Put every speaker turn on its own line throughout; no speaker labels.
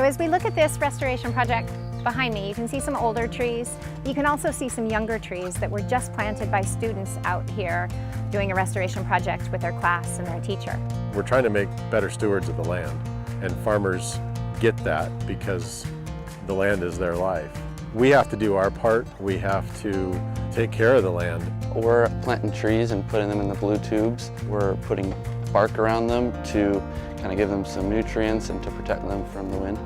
as we look at this restoration project behind me, you can see some older trees. You can also see some younger trees that were just planted by students out here doing a restoration project with their class and their teacher.
We're trying to make better stewards of the land, and farmers get that because the land is their life. We have to do our part. We have to take care of the land.
We're planting trees and putting them in the blue tubes. We're putting bark around them to kind of give them some nutrients and to protect them from the wind.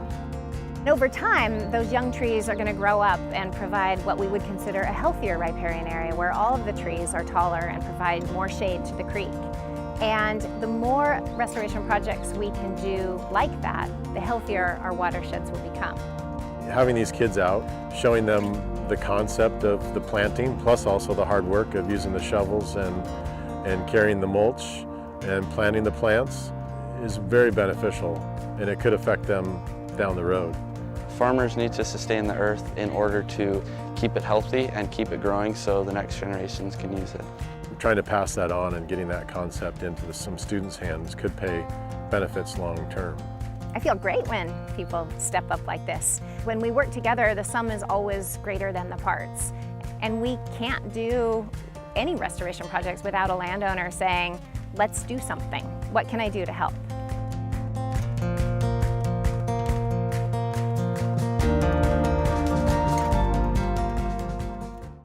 And over time, those young trees are going to grow up and provide what we would consider a healthier riparian area where all of the trees are taller and provide more shade to the creek. And the more restoration projects we can do like that, the healthier our watersheds will become.
Having these kids out, showing them the concept of the planting, plus also the hard work of using the shovels and carrying the mulch and planting the plants is very beneficial, and it could affect them down the road.
Farmers need to sustain the earth in order to keep it healthy and keep it growing so the next generations can use it.
Trying to pass that on and getting that concept into some students' hands could pay benefits long term.
I feel great when people step up like this. When we work together, the sum is always greater than the parts. And we can't do any restoration projects without a landowner saying, let's do something. What can I do to help?